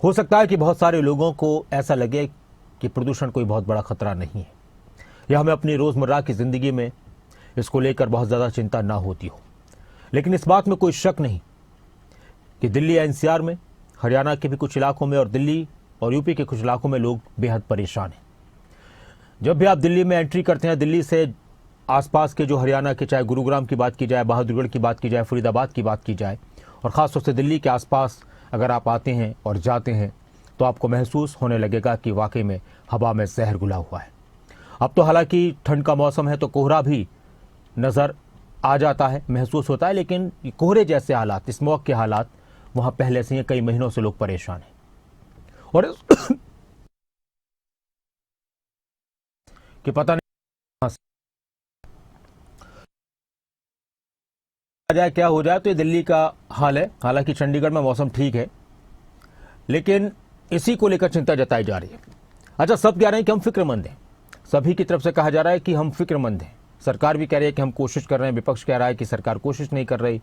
हो सकता है कि बहुत सारे लोगों को ऐसा लगे कि प्रदूषण कोई बहुत बड़ा खतरा नहीं है या हमें अपनी रोज़मर्रा की ज़िंदगी में इसको लेकर बहुत ज़्यादा चिंता ना होती हो, लेकिन इस बात में कोई शक नहीं कि दिल्ली एनसीआर में, हरियाणा के भी कुछ इलाकों में और दिल्ली और यूपी के कुछ इलाकों में लोग बेहद परेशान हैं। जब भी आप दिल्ली में एंट्री करते हैं, दिल्ली से आसपास के जो हरियाणा के, चाहे गुरुग्राम की बात की जाए, बहादुरगढ़ की बात की जाए, फरीदाबाद की बात की जाए, और ख़ासतौर से दिल्ली के आसपास अगर आप आते हैं और जाते हैं तो आपको महसूस होने लगेगा कि वाकई में हवा में जहर घुला हुआ है। अब तो हालांकि ठंड का मौसम है तो कोहरा भी नज़र आ जाता है, महसूस होता है, लेकिन कोहरे जैसे हालात, स्मॉग के हालात वहाँ पहले से ही कई महीनों से लोग परेशान हैं। और कि पता नहीं जाए क्या हो जाए, तो ये दिल्ली का हाल है। हालांकि चंडीगढ़ में मौसम ठीक है, लेकिन इसी को लेकर चिंता जताई जा रही है। अच्छा, सब कह रहे हैं कि हम फिक्रमंद हैं, सभी की तरफ से कहा जा रहा है कि हम फिक्रमंद हैं। सरकार भी कह रही है कि हम कोशिश कर रहे हैं, विपक्ष कह रहा है कि सरकार कोशिश नहीं कर रही।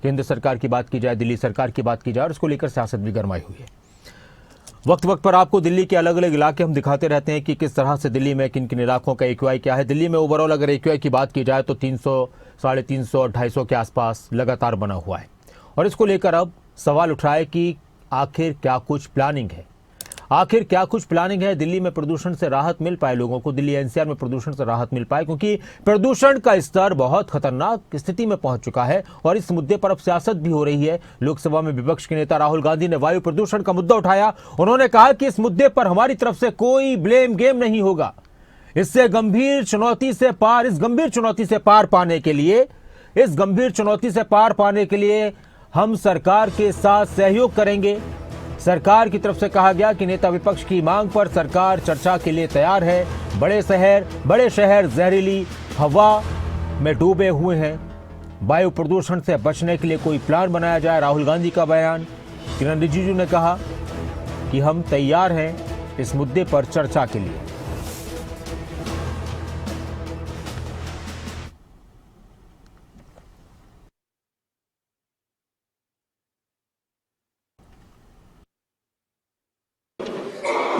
केंद्र सरकार की बात की जाए, दिल्ली सरकार की बात की जाए, और इसको लेकर सियासत भी गरमाई हुई है। वक्त वक्त पर आपको दिल्ली के अलग अलग इलाके हम दिखाते रहते हैं कि किस तरह से दिल्ली में किन किन इलाकों का AQI क्या है। दिल्ली में ओवरऑल अगर AQI की बात की जाए तो 300, 350 और 250 के आसपास लगातार बना हुआ है। और इसको लेकर अब सवाल उठा है कि आखिर क्या कुछ प्लानिंग है, आखिर क्या कुछ प्लानिंग है दिल्ली में प्रदूषण से राहत मिल पाए लोगों को, दिल्ली एनसीआर में प्रदूषण से राहत मिल पाए, क्योंकि प्रदूषण का स्तर बहुत खतरनाक स्थिति में पहुंच चुका है। और इस मुद्दे पर अब सियासत भी हो रही है। लोकसभा में विपक्ष के नेता राहुल गांधी ने वायु प्रदूषण का मुद्दा उठाया। उन्होंने कहा कि इस मुद्दे पर हमारी तरफ से कोई ब्लेम गेम नहीं होगा। इस गंभीर चुनौती से पार पाने के लिए हम सरकार के साथ सहयोग करेंगे। सरकार की तरफ से कहा गया कि नेता विपक्ष की मांग पर सरकार चर्चा के लिए तैयार है। बड़े शहर जहरीली हवा में डूबे हुए हैं, वायु प्रदूषण से बचने के लिए कोई प्लान बनाया जाए। राहुल गांधी का बयान। किरण रिजिजू ने कहा कि हम तैयार हैं इस मुद्दे पर चर्चा के लिए।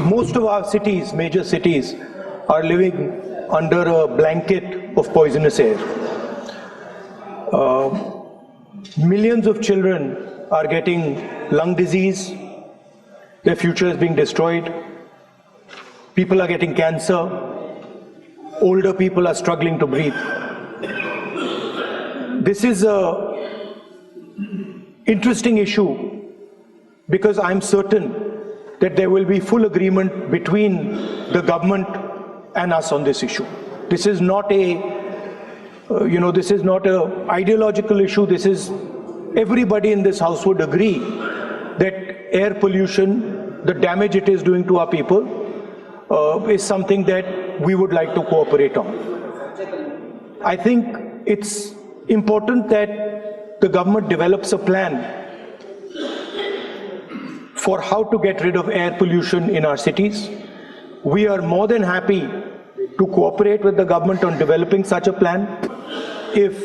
Most of our cities, major cities, are living under a blanket of poisonous air. Millions of children are getting lung disease. Their future is being destroyed. People are getting cancer. Older people are struggling to breathe. This is an interesting issue because I'm certain that there will be full agreement between the government and us on this issue. This is not this is not a ideological issue. This is, everybody in this house would agree that air pollution, the damage it is doing to our people, is something that we would like to cooperate on. I think it's important that the government develops a plan for how to get rid of air pollution in our cities. We are more than happy to cooperate with the government on developing such a plan. If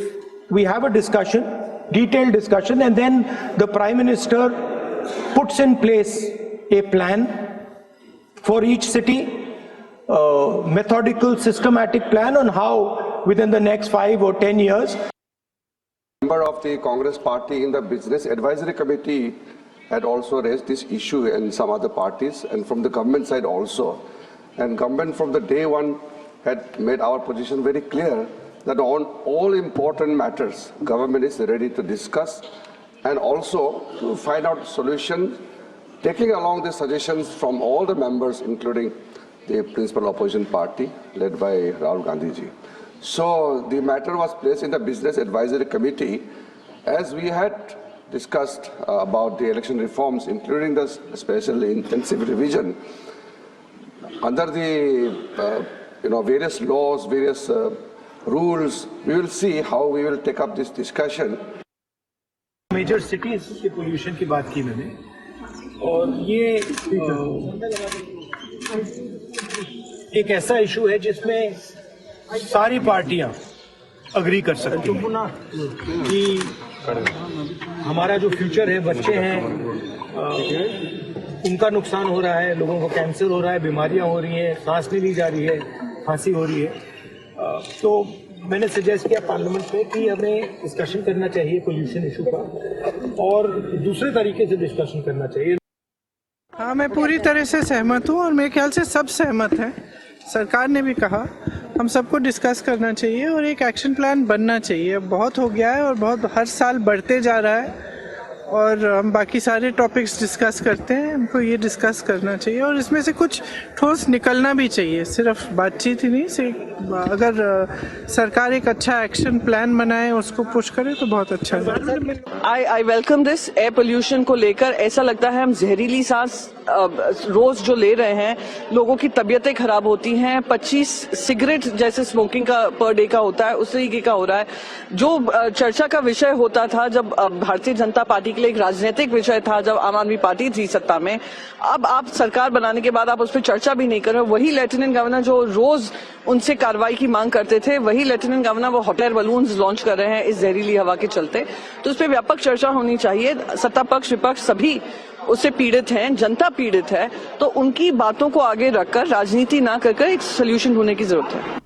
we have a discussion, detailed discussion, and then the Prime Minister puts in place a plan for each city, a methodical, systematic plan on how within the next 5 or 10 years. Member of the Congress party in the Business Advisory Committee had also raised this issue and some other parties, and from the government side also. And government from the day one had made our position very clear that on all important matters, government is ready to discuss and also to find out solutions, taking along the suggestions from all the members, including the principal opposition party led by Rahul Gandhi ji. So the matter was placed in the Business Advisory Committee as we had discussed about the election reforms, including the special intensive revision. Under the various laws, various rules, we will see how we will take up this discussion. Major cities के pollution की बात की मैंने, और ये एक ऐसा issue है जिसमें सारी पार्टियां अग्री कर सकती हैं कि हमारा जो फ्यूचर है, बच्चे हैं, उनका नुकसान हो रहा है, लोगों को कैंसर हो रहा है, बीमारियां हो रही हैं, सांस नहीं ली जा रही है, खांसी हो रही है। तो मैंने सजेस्ट किया पार्लियामेंट में कि हमें डिस्कशन करना चाहिए पोल्यूशन इशू पर और दूसरे तरीके से डिस्कशन करना चाहिए। हाँ, मैं पूरी तरह से सहमत हूँ और मेरे ख्याल से सब सहमत हैं। सरकार ने भी कहा हम सबको डिस्कस करना चाहिए और एक एक्शन प्लान बनना चाहिए। बहुत हो गया है और बहुत हर साल बढ़ते जा रहा है और हम बाकी सारे टॉपिक्स डिस्कस करते हैं, हमको ये डिस्कस करना चाहिए और इसमें से कुछ ठोस निकलना भी चाहिए, सिर्फ बातचीत ही नहीं। अगर सरकार एक अच्छा एक्शन प्लान बनाए, उसको पुश करे तो बहुत अच्छा है। I welcome this. Air pollution को लेकर ऐसा लगता है हम जहरीली सांस रोज जो ले रहे हैं, लोगों की तबीयतें खराब होती हैं। 25 सिगरेट जैसे स्मोकिंग का पर डे का होता है, उस तरीके का हो रहा है। जो चर्चा का विषय होता था जब भारतीय जनता पार्टी के लिए एक राजनीतिक विषय था, जब आम आदमी पार्टी थी सत्ता में, अब आप सरकार बनाने के बाद आप उस पर चर्चा भी नहीं कर रहे। वही लेफ्टिनेंट गवर्नर जो रोज उनसे कार्रवाई की मांग करते थे, वही लेफ्टिनेंट गवर्नर वो हॉट एयर बलून्स लॉन्च कर रहे हैं इस जहरीली हवा के चलते। तो इस पर व्यापक चर्चा होनी चाहिए। सत्ता पक्ष विपक्ष सभी उससे पीड़ित हैं, जनता पीड़ित है, तो उनकी बातों को आगे रखकर राजनीति ना कर एक सोल्यूशन ढूंढने की जरूरत है।